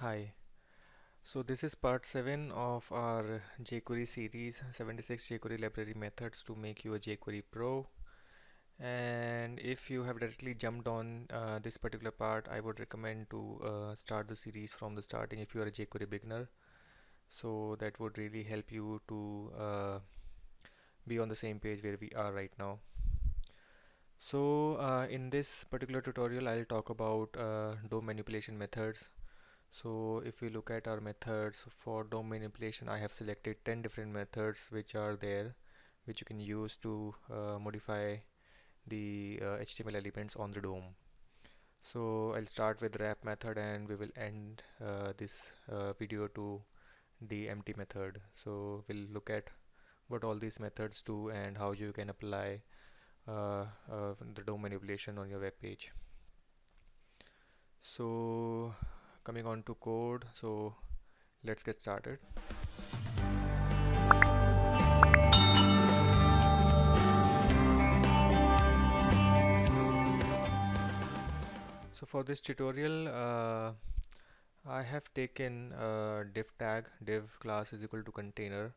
Hi. So this is part 7 of our jQuery series, 76 jQuery library methods to make you a jQuery pro. And if you have directly jumped on this particular part, I would recommend to start the series from the starting if you are a jQuery beginner. So that would really help you to be on the same page where we are right now. So in this particular tutorial, I'll talk about DOM manipulation methods. So if we look at our methods for DOM manipulation, I have selected 10 different methods which are there, which you can use to modify the HTML elements on the DOM. So I'll start with wrap method and we will end this video to the empty method. So we'll look at what all these methods do and how you can apply the DOM manipulation on your web page. So coming on to code, so let's get started. So for this tutorial, I have taken div tag. Div class is equal to container,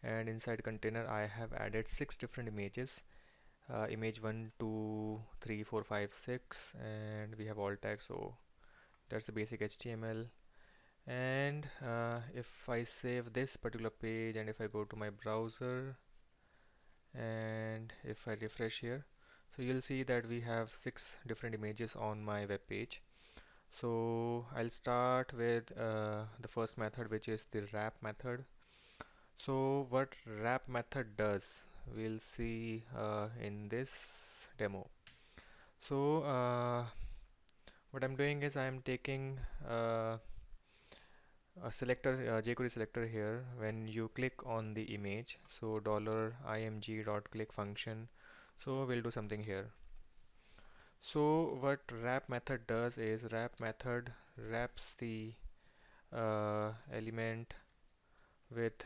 and inside container I have added 6 different images. Image 1, 2, 3, 4, 5, 6, and we have alt tags. So that's the basic HTML. And if I save this particular page and if I go to my browser and if I refresh here, so you'll see that we have 6 different images on my web page. So I'll start with the first method, which is the wrap method. So what wrap method does, we'll see in this demo. So what I'm doing is I'm taking a selector, jQuery selector here. When you click on the image, so $img.click function, so we'll do something here. So what wrap method does is wrap method wraps the element with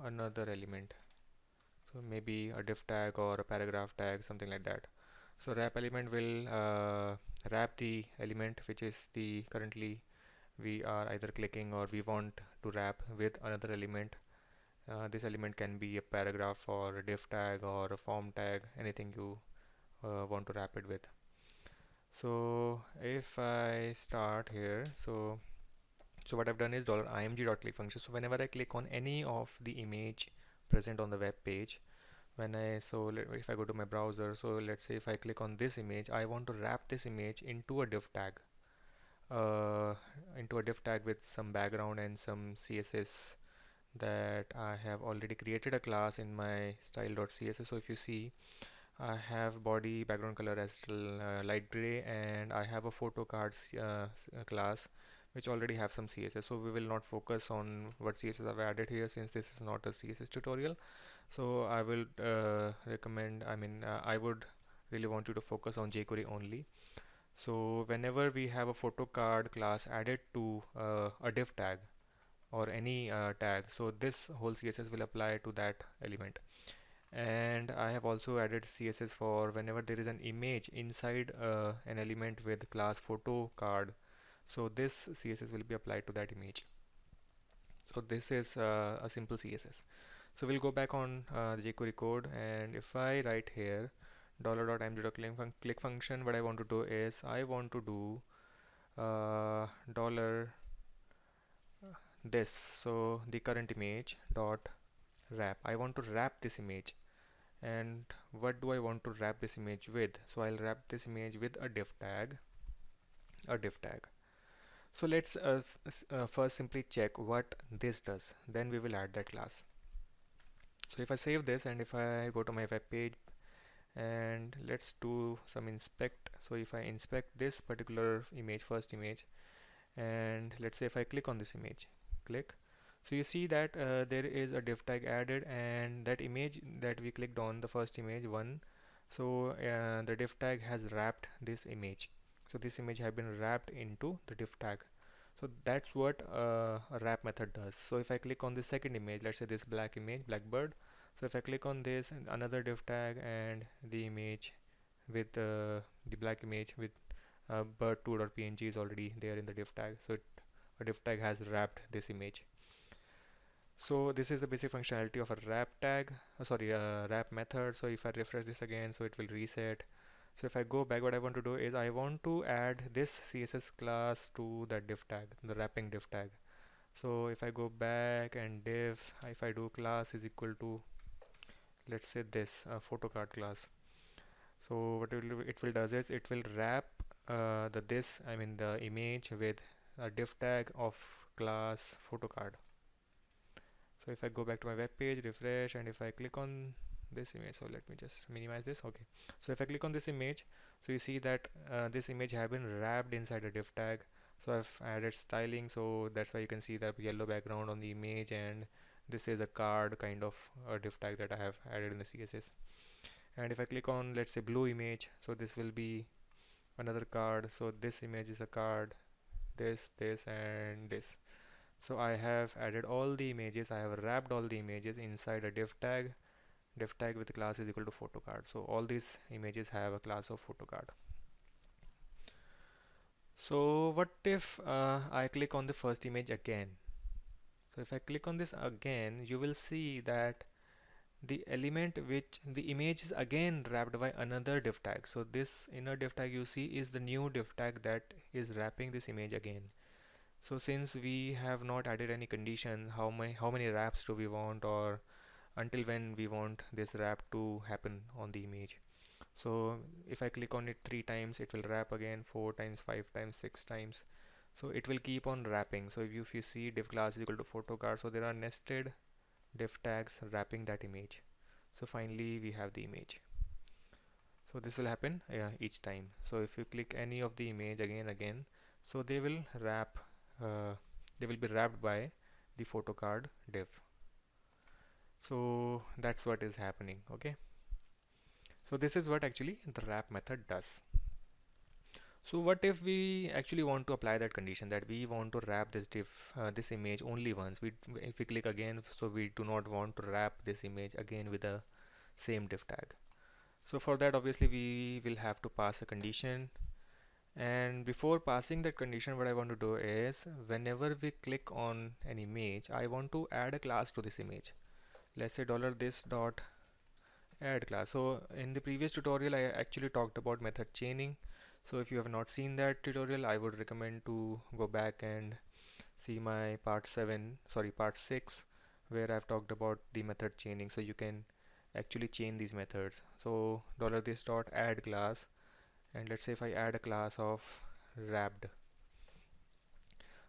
another element, so maybe a div tag or a paragraph tag, something like that. So wrap element will wrap the element which is the currently we are either clicking or we want to wrap with another element. This element can be a paragraph or a div tag or a form tag, anything you want to wrap it with. So if I start here, so what I've done is $img.click function. So whenever I click on any of the image present on the web page, if I go to my browser, so let's say if I click on this image, I want to wrap this image uh, into a div tag with some background and some CSS that I have already created a class in my style.css. So if you see, I have body background color as light gray, and I have a photo cards class which already have some CSS. So we will not focus on what CSS I've added here since this is not a CSS tutorial. So I will I would really want you to focus on jQuery only. So whenever we have a photo card class added to a div tag or any tag, so this whole CSS will apply to that element. And I have also added CSS for whenever there is an image inside an element with class photo card, so this CSS will be applied to that image. So this is a simple CSS. So we'll go back on the jQuery code, and if I write here $.img.click function, what I want to do is I want to do dollar this, so the current image dot wrap. I want to wrap this image, and what do I want to wrap this image with? So I'll wrap this image with a div tag. So let's first simply check what this does, then we will add that class. So if I save this and if I go to my web page and let's do some inspect. So if I inspect this particular image, first image, and let's say if I click on this image, click, so you see that there is a div tag added, and that image that we clicked on, the first image one, so the div tag has wrapped this image. So this image has been wrapped into the div tag. So that's what a wrap method does. So if I click on the second image, let's say this black image, blackbird, so if I click on this another div tag and the image with the black image with but 2.png is already there in the div tag, so a div tag has wrapped this image. So this is the basic functionality of a wrap tag, sorry, a wrap method. So if I refresh this again, so it will reset. So if I go back, what I want to do is I want to add this CSS class to that div tag, the wrapping div tag. So if I go back and div, if I do class is equal to, let's say this photo card class. So what it will does is it will wrap the image with a div tag of class photo card. So if I go back to my web page, refresh, and if I click on this image, so let me just minimize this. Okay, so if I click on this image, so you see that this image have been wrapped inside a div tag. So I've added styling, so that's why you can see the yellow background on the image, and this is a card kind of div tag that I have added in the CSS. And if I click on, let's say, blue image, so this will be another card. So this image is a card, this, and this. So I have added all the images, I have wrapped all the images inside a div tag with the class is equal to photo card. So all these images have a class of photo card. So what if I click on the first image again? So if I click on this again, you will see that the element which the image is again wrapped by another div tag. So this inner div tag you see is the new div tag that is wrapping this image again. So since we have not added any condition, how many wraps do we want, or until when we want this wrap to happen on the image. So if I click on it 3 times, it will wrap again, 4 times, 5 times, 6 times. So it will keep on wrapping. So if you see div class is equal to photo card, so there are nested div tags wrapping that image. So finally we have the image. So this will happen each time. So if you click any of the image again, so they will wrap, they will be wrapped by the photo card div. So that's what is happening. Okay, so this is what actually the wrap method does. So what if we actually want to apply that condition, that we want to wrap this this image only once? If we click again, so we do not want to wrap this image again with the same div tag. So for that, obviously we will have to pass a condition, and before passing that condition, what I want to do is whenever we click on an image, I want to add a class to this image. Let's say $this dot add class. So in the previous tutorial I actually talked about method chaining. So if you have not seen that tutorial, I would recommend to go back and see my part 6, where I've talked about the method chaining. So you can actually chain these methods. So $this dot add class, and let's say if I add a class of wrapped.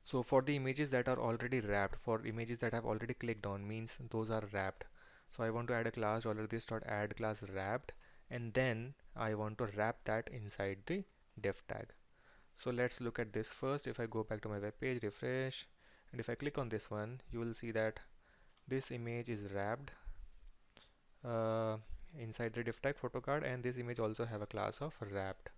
So for the images that are already wrapped, for images that I've already clicked on, means those are wrapped. So I want to add a class $this dot add class wrapped, and then I want to wrap that inside the div tag. So let's look at this first. If I go back to my web page, refresh, and if I click on this one, you will see that this image is wrapped inside the div tag photo card, and this image also have a class of wrapped.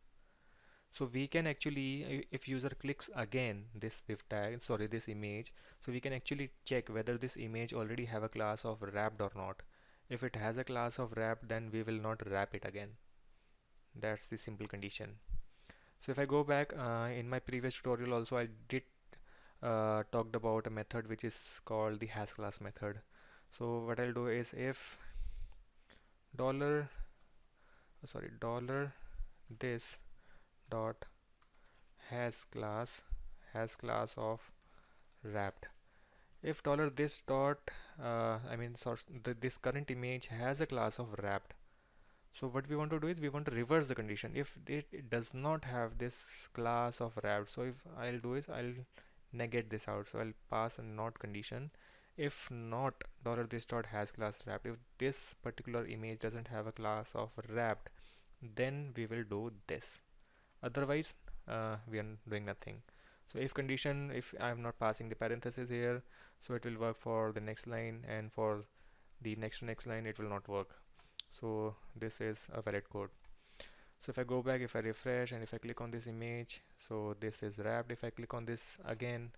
So we can actually, if user clicks again this div tag, sorry, this image, so we can actually check whether this image already have a class of wrapped or not. If it has a class of wrapped, then we will not wrap it again. That's the simple condition. So if I go back in my previous tutorial also, I did talked about a method which is called the has class method. So what I'll do is if dollar this dot has class of wrapped. If this dot this current image has a class of wrapped, so what we want to do is we want to reverse the condition. If it does not have this class of wrapped, so if I'll do is I'll negate this out. So I'll pass a not condition. If not $this dot has class wrapped, if this particular image doesn't have a class of wrapped, then we will do this. Otherwise we are doing nothing. So if condition, if I am not passing the parenthesis here, so it will work for the next line, and for the next line it will not work. So this is a valid code. So if I go back, if I refresh, and if I click on this image, so this is wrapped. If I click on this again,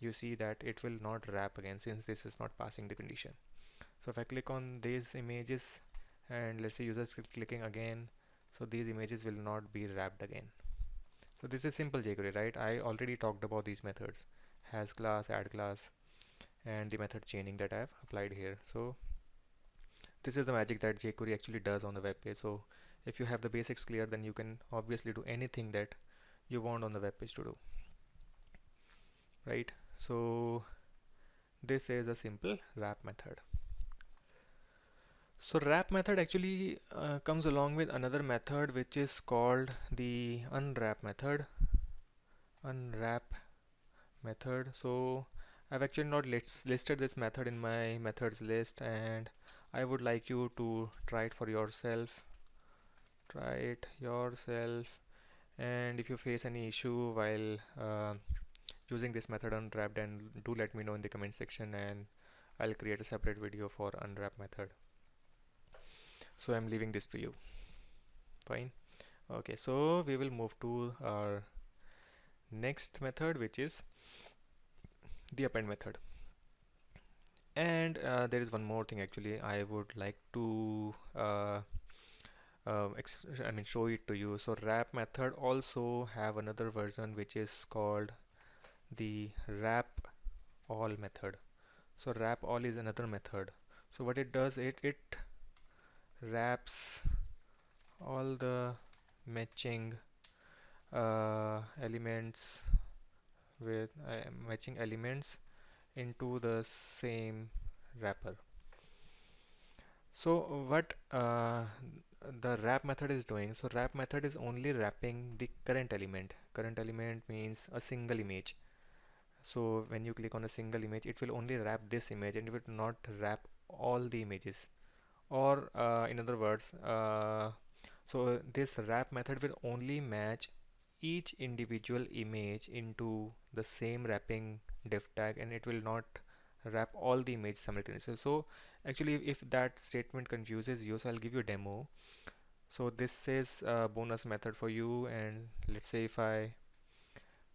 you see that it will not wrap again, since this is not passing the condition. So if I click on these images, and let's say user is clicking again, so these images will not be wrapped again. So this is simple jQuery, right? I already talked about these methods, has class, add class, and the method chaining that I have applied here. So this is the magic that jQuery actually does on the web page. So if you have the basics clear, then you can obviously do anything that you want on the web page to do, right? So this is a simple wrap method. So wrap method actually comes along with another method which is called the unwrap method. Unwrap method. So I've actually not listed this method in my methods list, and I would like you to try it for yourself. Try it yourself, and if you face any issue while using this method unwrap, then do let me know in the comment section, and I'll create a separate video for unwrap method. So I'm leaving this to you. Fine. Okay, so we will move to our next method, which is the append method. And there is one more thing actually I would like to show it to you. So wrap method also have another version which is called the wrap all method. So wrap all is another method. So what it does, it wraps all the matching elements with matching elements into the same wrapper. So what the wrap method is doing, so wrap method is only wrapping the current element. Current element means a single image. So when you click on a single image, it will only wrap this image and it will not wrap all the images. Or in other words, so this wrap method will only match each individual image into the same wrapping div tag, and it will not wrap all the images simultaneously. So actually if that statement confuses you, so I'll give you a demo. So this is a bonus method for you, and let's say if I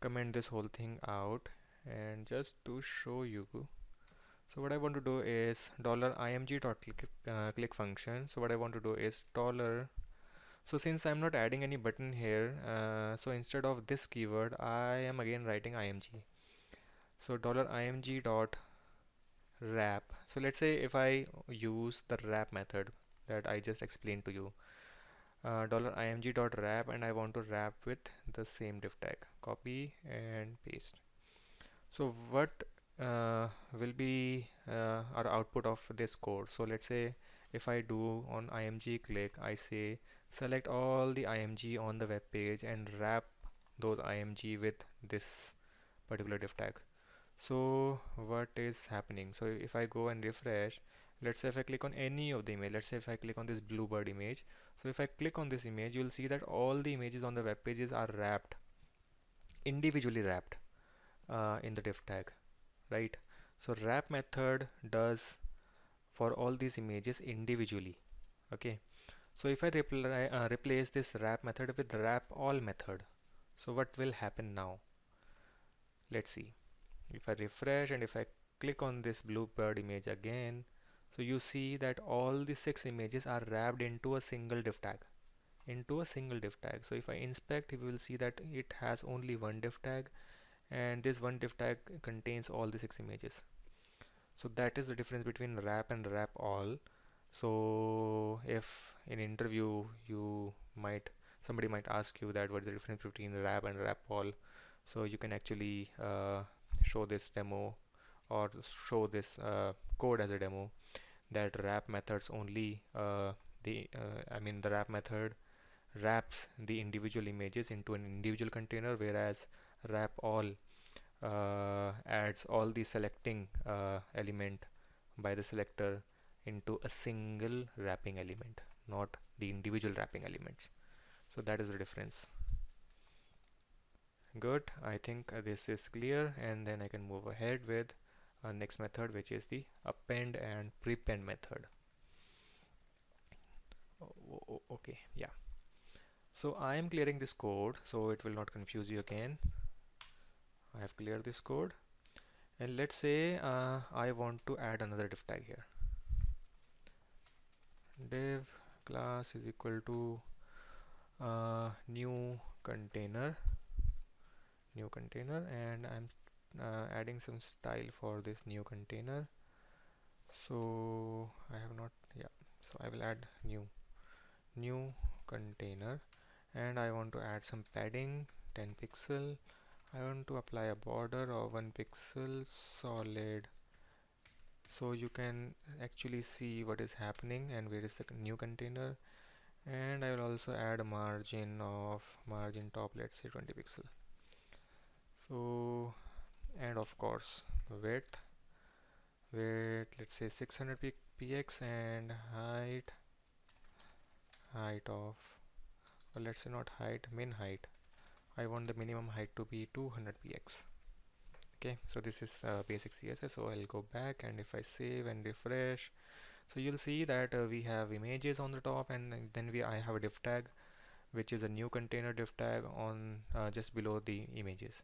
comment this whole thing out and just to show you. So what I want to do is $img.click function. So what I want to do is dollar. So since I'm not adding any button here, so instead of this keyword, I am again writing img. So $img dot wrap. So let's say if I use the wrap method that I just explained to you, $img dot wrap, and I want to wrap with the same div tag. Copy and paste. So what will be our output of this code? So let's say if I do on img click, I say select all the img on the web page and wrap those img with this particular div tag. So what is happening? So if I go and refresh, let's say if I click on any of the image, let's say if I click on this bluebird image, so if I click on this image, you'll see that all the images on the web pages are wrapped, individually wrapped in the div tag, right? So wrap method does for all these images individually. Okay, so if I replace this wrap method with wrap all method, so what will happen now? Let's see. If I refresh and if I click on this bluebird image again, so you see that all the 6 images are wrapped into a single div tag, so if I inspect, you will see that it has only one div tag, and this one div tag contains all the 6 images. So that is the difference between wrap and wrap all. So if in interview somebody might ask you that what is the difference between wrap and wrap all, so you can actually show this demo or show this code as a demo, that wrap methods only the wrap method wraps the individual images into an individual container, whereas wrap all adds all the selecting element by the selector into a single wrapping element, not the individual wrapping elements. So that is the difference. Good, I think this is clear, and then I can move ahead with our next method, which is the append and prepend method. Okay, yeah. So I am clearing this code so it will not confuse you again. I have cleared this code, and let's say I want to add another div tag here. Div class is equal to new container, new container, and I'm adding some style for this new container. So I have not, yeah, so I will add new container, and I want to add some padding, 10 pixel. I want to apply a border of 1 pixel solid, so you can actually see what is happening and where is the new container. And I will also add a margin top, let's say 20 pixel. So, and of course width, let's say 600 px, and height of, or let's say not height, min height, I want the minimum height to be 200 px. Okay, so this is basic CSS. So I'll go back, and if I save and refresh, so you'll see that we have images on the top, and then I have a div tag, which is a new container div tag on just below the images.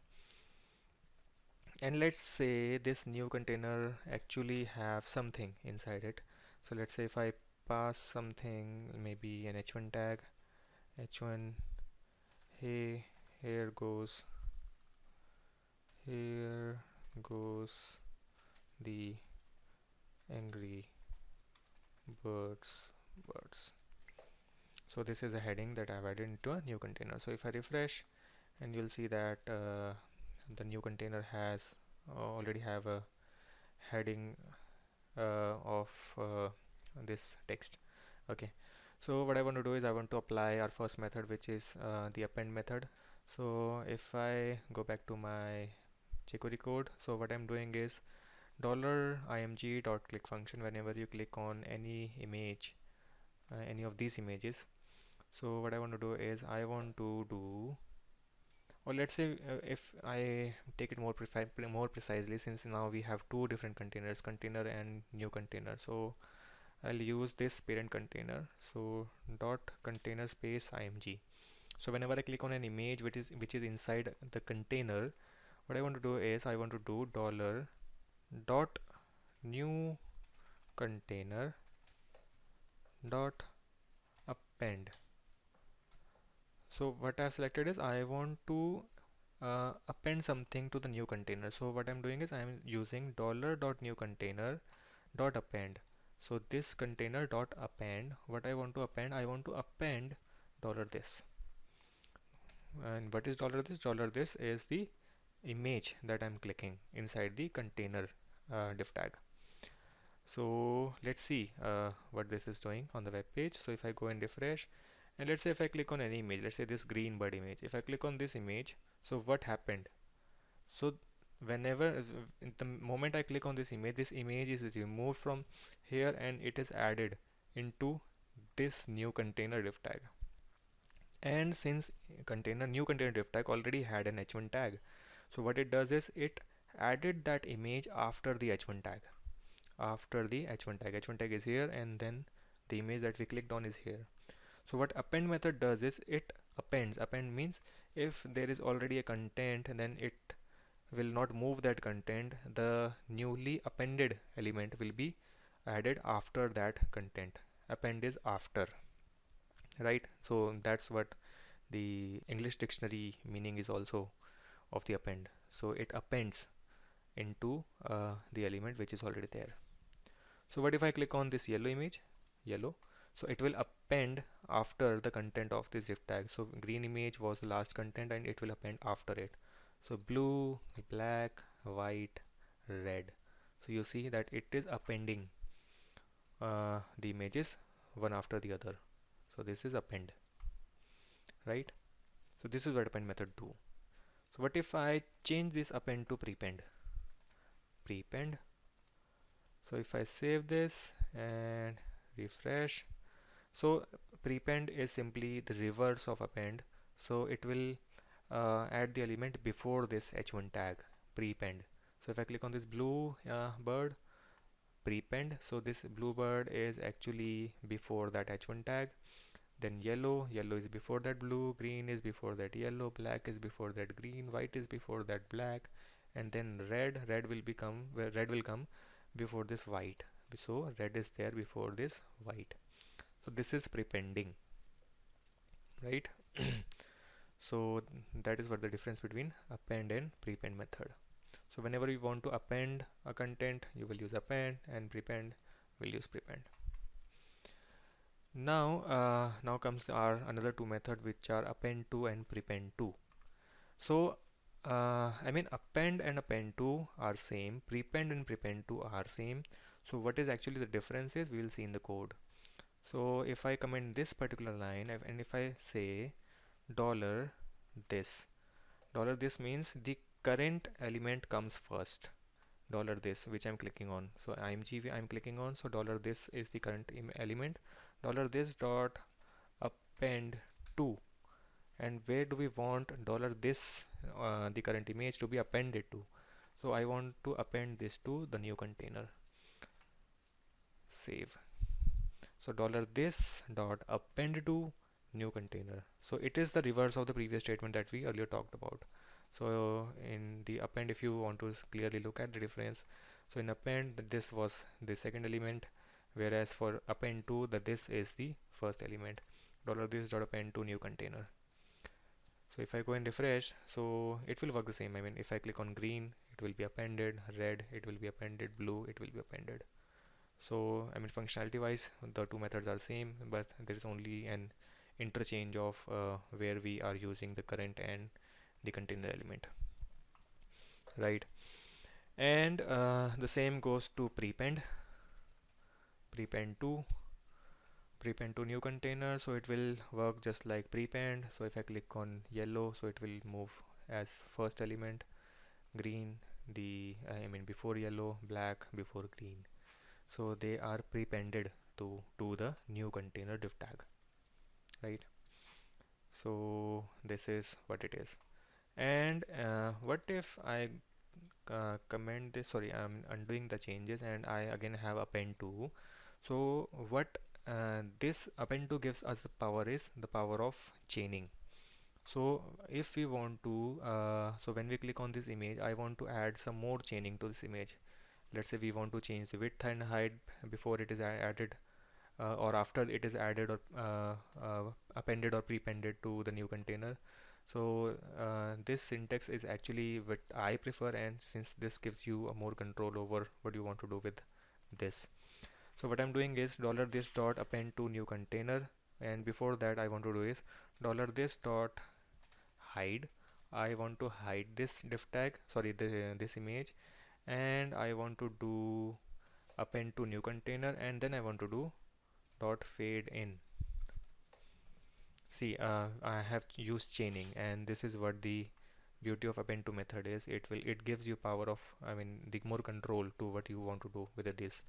And let's say this new container actually have something inside it. So let's say if I pass something, maybe an h1 tag, h1, hey, here goes the angry birds. So this is a heading that I've added into a new container. So if I refresh, and you'll see that the new container has already have a heading of this text. Okay, so what I want to do is I want to apply our first method, which is the append method. So if I go back to my jQuery code, so what I'm doing is $img.click function. Whenever you click on any image, any of these images, so what I want to do is I want to do, or let's say if I take it more precisely, since now we have two different containers, container and new container, so I'll use this parent container. So dot container space img. So whenever I click on an image which is inside the container, what I want to do is I want to do dollar dot new container dot append. So what I've selected is I want to append something to the new container. So what I'm doing is I'm using dollar dot new container dot append. So this container dot append, what I want to append, I want to append dollar this. And what is dollar this? Dollar this is the image that I'm clicking inside the container div tag. So let's see what this is doing on the web page. So if I go and refresh, and let's say if I click on any image, let's say this green bird image, if I click on this image, so what happened? So whenever in the moment I click on this image is removed from here and it is added into this new container div tag. And since new container div tag already had an h1 tag, so what it does is it added that image after the h1 tag. H1 tag is here, and then the image that we clicked on is here. So what append method does is it appends. Append means if there is already a content, then it will not move that content. The newly appended element will be added after that content. Append is after, right? So that's what the English dictionary meaning is also of the append. So it appends into the element which is already there. So what if I click on this yellow image, yellow, so it will append after the content of this div tag. So green image was the last content and it will append after it. So blue, black, white, red. So you see that it is appending the images one after the other. So this is append, right? So this is what append method do. So what if I change this append to prepend? Prepend. So if I save this and refresh, so prepend is simply the reverse of append. So it will add the element before this h1 tag, prepend. So if I click on this blue bird, prepend, so this blue bird is actually before that h1 tag. Then yellow is before that blue, green is before that yellow, black is before that green, white is before that black, and then red will come before this white. So red is there before this white. So this is prepending, right? So that is what the difference between append and prepend method. So whenever you want to append a content, you will use append, and prepend will use prepend. Now comes our another two method, which are append to and prepend to. So I mean, append and append to are same, prepend and prepend to are same. So what is actually the difference is we will see in the code. So if I comment this particular line, and if I say dollar this, dollar this means the current element comes first. Dollar this, which I'm clicking on, so img I'm clicking on, so dollar this is the current element. Dollar this dot append to, and where do we want dollar this the current image to be appended to? So I want to append this to the new container. Save. So dollar this dot append to new container. So it is the reverse of the previous statement that we earlier talked about. So in the append, if you want to clearly look at the difference, so in append this was the second element, whereas for append to, the this is the first element. Dollar this dot append to new container. So if I go and refresh, so it will work the same. I mean, if I click on green, it will be appended, red it will be appended, blue it will be appended. So I mean, functionality wise the two methods are same, but there is only an interchange of where we are using the current and the container element, right? And the same goes to prepend to new container. So it will work just like prepend. So if I click on yellow, so it will move as first element, green the I mean before yellow, black before green. So they are prepended to the new container div tag, right? So this is what it is. And what if I comment this, sorry, I'm undoing the changes, and I again have append to. So what this append to gives us the power is the power of chaining. So if we want to so when we click on this image, I want to add some more chaining to this image. Let's say we want to change the width and height before it is added or after it is added or appended or prepended to the new container. So this syntax is actually what I prefer, and since this gives you a more control over what you want to do with this. So what I'm doing is dollar this dot append to new container, and before that I want to do is dollar this dot hide. I want to hide this div tag, sorry, this image, and I want to do append to new container, and then I want to do dot fade in. See, I have used chaining, and this is what the beauty of append to method is. It gives you power of, I mean, the more control to what you want to do with this.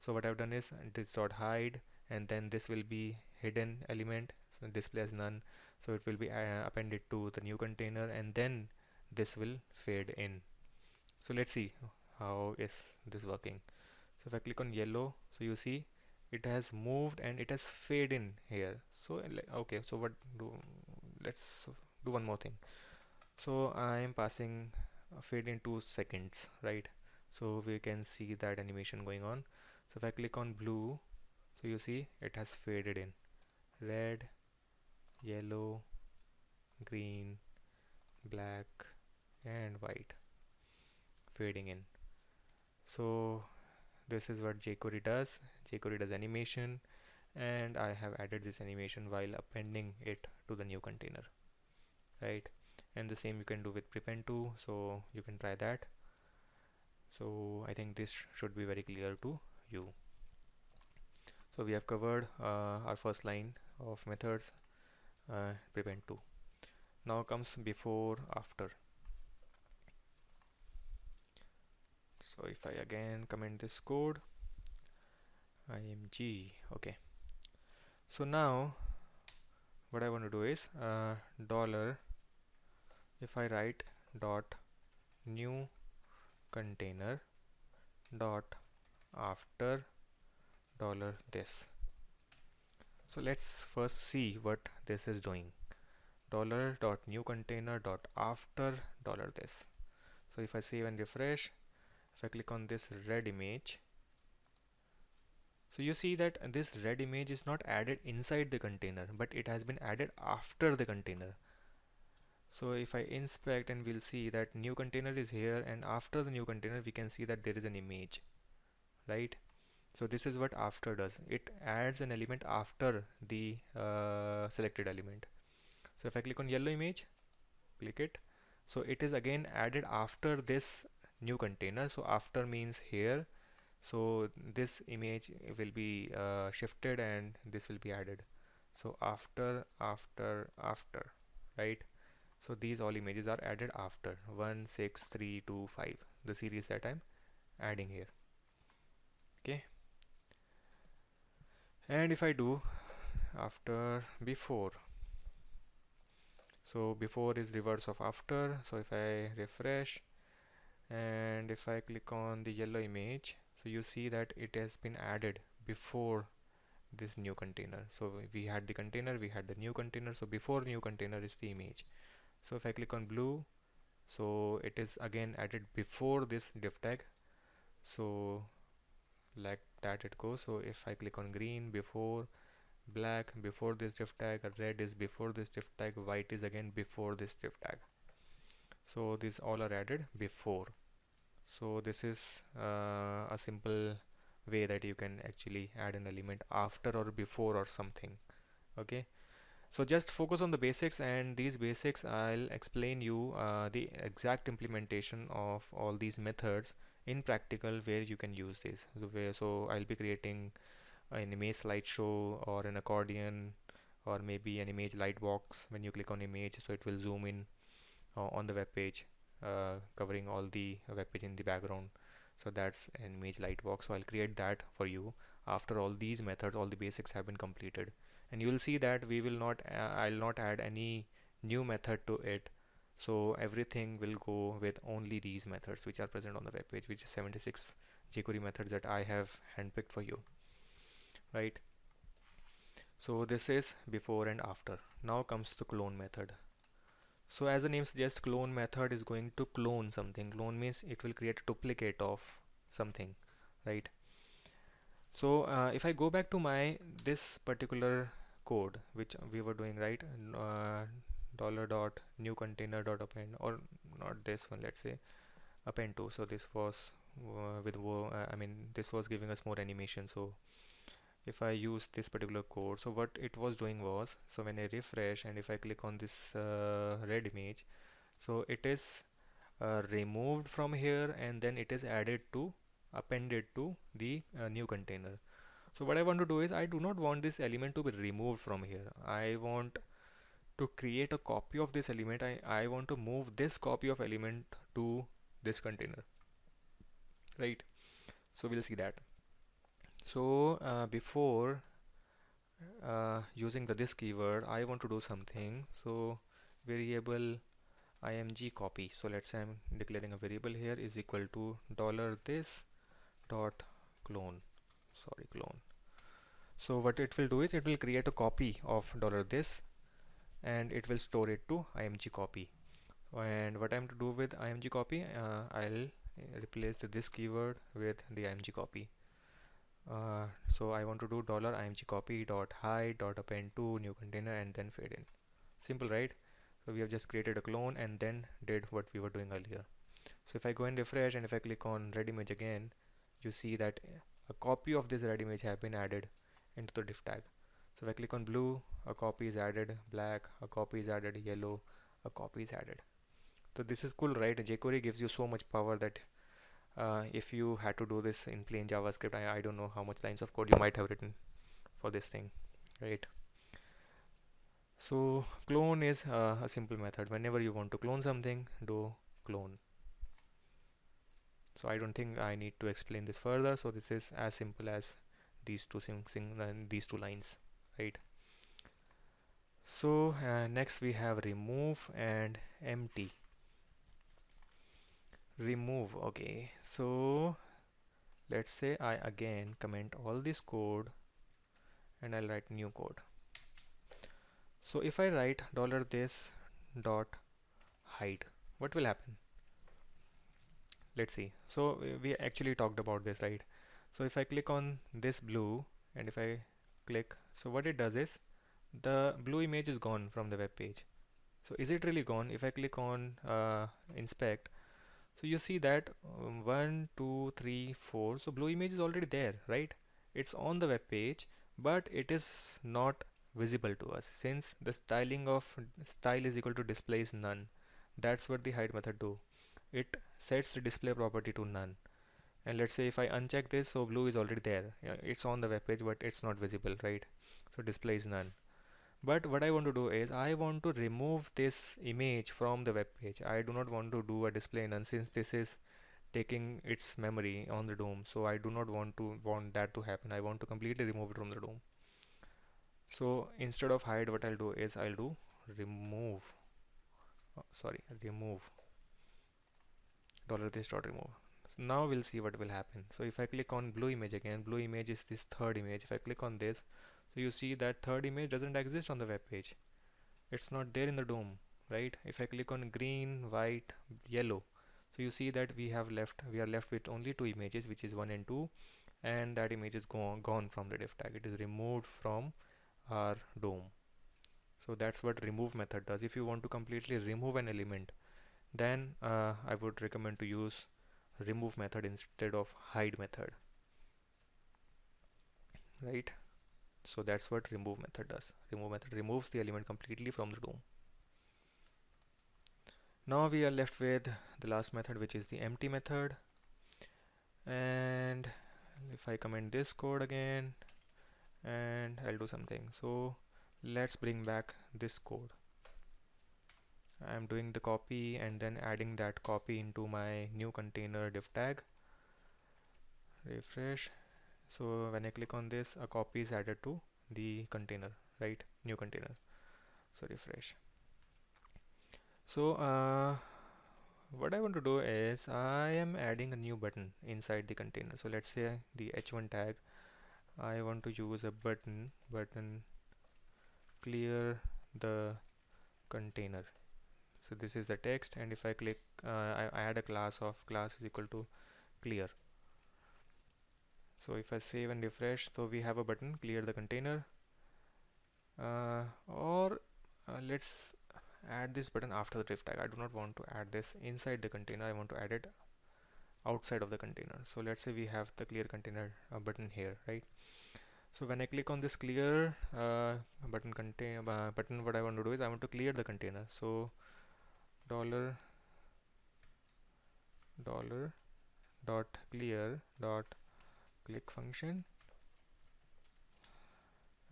So what I've done is this dot hide, and then this will be hidden element, so display as none. So it will be appended to the new container, and then this will fade in. So let's see how is this working. So if I click on yellow, so you see it has moved and it has fade in here. So okay, so what do, let's do one more thing. So I am passing fade in 2 seconds, right? So we can see that animation going on. So if I click on blue, so you see it has faded in, red, yellow, green, black and white, fading in. So this is what jQuery does. jQuery does animation, and I have added this animation while appending it to the new container, right? And the same you can do with prepend to, so you can try that. So I think this should be very clear to you. So we have covered our first line of methods, prepend to. Now comes before, after. So if I again comment this code, img, okay. So now what I want to do is dollar, if I write dot new container dot after dollar this. So let's first see what this is doing. Dollar dot new container dot after dollar this. So if I save and refresh, if I click on this red image, so you see that this red image is not added inside the container, but it has been added after the container. So if I inspect, and we'll see that new container is here, and after the new container we can see that there is an image, right? So this is what after does. It adds an element after the selected element. So if I click on yellow image, click it, so it is again added after this new container. So after means here, so this image will be shifted and this will be added. So after, right? So these all images are added after 1 6 3 2 5, the series that I'm adding here. Okay, and if I do after before, so before is reverse of after. So if I refresh and if I click on the yellow image, so you see that it has been added before this new container. So we had the container, we had the new container, so before new container is the image. So if I click on blue, so it is again added before this div tag. So like that it goes. So if I click on green, before, black before this div tag, red is before this div tag, white is again before this div tag. So these all are added before. So this is a simple way that you can actually add an element after or before or something. Okay, so just focus on the basics, and these basics I'll explain you the exact implementation of all these methods in practical where you can use this. So I'll be creating an image slideshow or an accordion or maybe an image lightbox. When you click on image, so it will zoom in on the web page, covering all the web page in the background. So that's an image lightbox. So I'll create that for you after all these methods, all the basics have been completed, and you will see that we will not I'll not add any new method to it. So everything will go with only these methods which are present on the web page, which is 76 jQuery methods that I have handpicked for you, right? So this is before and after. Now comes the clone method. So as the name suggests, clone method is going to clone something. Clone means it will create a duplicate of something, right? So if I go back to my this particular code which we were doing, right? Dollar dot new container dot append, or not this one, let's say append to. So this was I mean this was giving us more animation. So if I use this particular code, so what it was doing was, so when I refresh and if I click on this red image, so it is removed from here and then it is added to, appended to the new container. So what I want to do is, I do not want this element to be removed from here. I want to create a copy of this element. I want to move this copy of element to this container, right? So we'll see that. So before using the this keyword, I want to do something. So variable img copy. So let's say I'm declaring a variable here is equal to dollar this dot clone. Sorry, clone. So what it will do is it will create a copy of dollar this and it will store it to img copy. And what I'm to do with img copy, I'll replace this keyword with the img copy. So I want to do dollar img copy dot hide dot append to new container and then fade in. Simple, right? So we have just created a clone and then did what we were doing earlier. So if I go and refresh and if I click on red image again, you see that a copy of this red image have been added into the div tag. So if I click on blue, a copy is added, black, a copy is added, yellow, a copy is added. So this is cool, right? jQuery gives you so much power that if you had to do this in plain JavaScript, I don't know how much lines of code you might have written for this thing, right? So clone is a simple method. Whenever you want to clone something, do clone. So I don't think I need to explain this further. So this is as simple as these two lines, right? So next we have remove and empty. Remove. Okay, so let's say I again comment all this code and I'll write new code. So if I write dollar this dot hide, what will happen? Let's see. So we actually talked about this, right? So if I click on this blue and if I click, so what it does is the blue image is gone from the web page. So is it really gone? If I click on inspect, so you see that 1, 2, 3, 4. So blue image is already there, right? It's on the web page, but it is not visible to us since the styling of style is equal to display is none. That's what the hide method do. It sets the display property to none. And let's say if I uncheck this, so blue is already there. Yeah, it's on the web page, but it's not visible, right? So display is none. But what I want to do is I want to remove this image from the web page. I do not want to do a display none since this is taking its memory on the DOM. So I do not want that to happen. I want to completely remove it from the DOM. So instead of hide, what I'll do is I'll do remove. Remove $this dot remove. So now we'll see what will happen. So if I click on blue image again, blue image is this third image. If I click on this, so you see that third image doesn't exist on the web page. It's not there in the DOM, right? If I click on green, white, yellow, so you see that we are left with only two images, which is 1 and 2, and that image is gone from the div tag. It is removed from our DOM. So that's what remove method does. If you want to completely remove an element, then I would recommend to use remove method instead of hide method, right? So that's what remove method does. Remove method removes the element completely from the DOM. Now we are left with the last method, which is the empty method. And if I comment this code again and I'll do something, so let's bring back this code. I'm doing the copy and then adding that copy into my new container div tag. Refresh. So when I click on this, a copy is added to the container, right? New container. So refresh. So what I want to do is I am adding a new button inside the container. So let's say the h1 tag, I want to use a button clear the container. So this is the text, and if I click I add a class is equal to clear. So if I save and refresh, so we have a button clear the container, or let's add this button after the div tag. I do not want to add this inside the container, I want to add it outside of the container. So let's say we have the clear container button here, right? So when I click on this clear button, what I want to do is I want to clear the container. So dollar dot clear dot click function,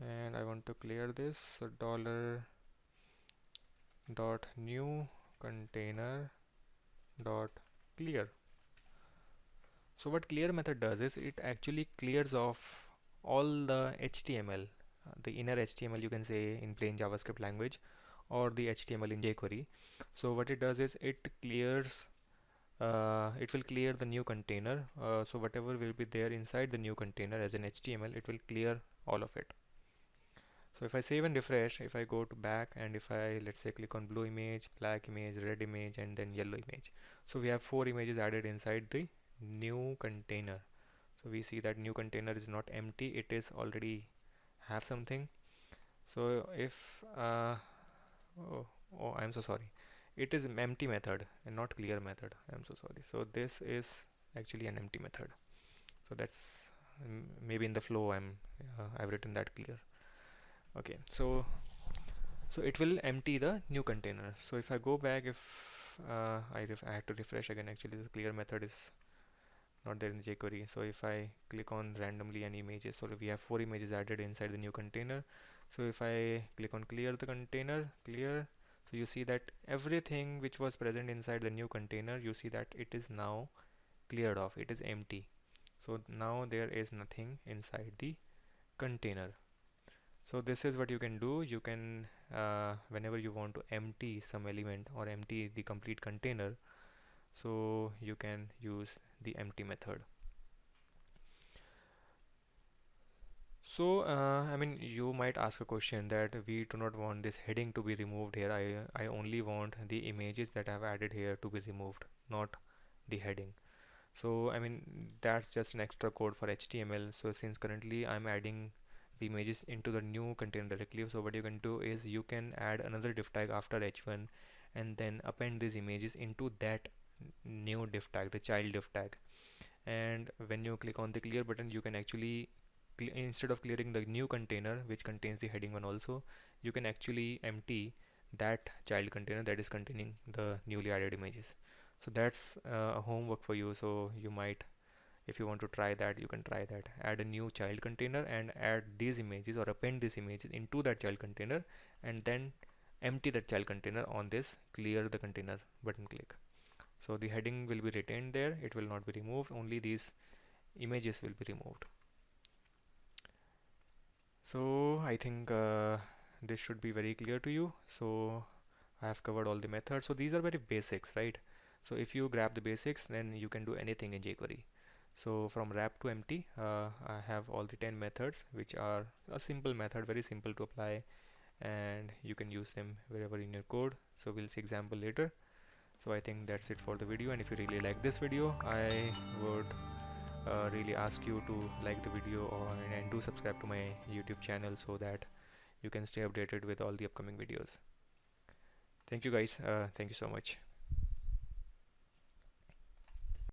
and I want to clear this. So dollar dot new container dot clear. So what clear method does is it actually clears off all the HTML, the inner HTML you can say in plain JavaScript language, or the HTML in jQuery. So what it does is it clears it will clear the new container. So whatever will be there inside the new container as an HTML, it will clear all of it. So if I save and refresh, if I go to back and if I let's say click on blue image, black image, red image, and then yellow image, so we have 4 images added inside the new container. So we see that new container is not empty, it is already have something. So if I'm so sorry, it is an empty method and not clear method. I'm so sorry. So this is actually an empty method. So that's maybe in the flow I've written that clear. Okay, so it will empty the new container. So if I go back, if I have to refresh again, actually the clear method is not there in the jQuery. So if I click on randomly any images, so we have 4 images added inside the new container. So if I click on clear the container, clear, so you see that everything which was present inside the new container, you see that it is now cleared off, it is empty. So now there is nothing inside the container. So this is what you can do. You can whenever you want to empty some element or empty the complete container, so you can use the empty method. So I mean, you might ask a question that we do not want this heading to be removed here. I only want the images that I've added here to be removed, not the heading. So I mean, that's just an extra code for HTML. So since currently I'm adding the images into the new container directly. So what you can do is you can add another div tag after h1 and then append these images into that new div tag, the child div tag. And when you click on the clear button, you can actually instead of clearing the new container which contains the heading one also, you can actually empty that child container that is containing the newly added images. So that's a homework for you. So you might, if you want to try that, you can try that. Add a new child container and add these images or append these images into that child container, and then empty that child container on this clear the container button click. So the heading will be retained there, it will not be removed, only these images will be removed. So I think this should be very clear to you. So I have covered all the methods. So these are very basics, right? So if you grab the basics, then you can do anything in jQuery. So from wrap to empty, I have all the 10 methods, which are a simple method, very simple to apply, and you can use them wherever in your code. So we'll see example later. So I think that's it for the video, and if you really like this video, I would really ask you to like the video and do subscribe to my YouTube channel so that you can stay updated with all the upcoming videos. Thank you guys. Thank you so much.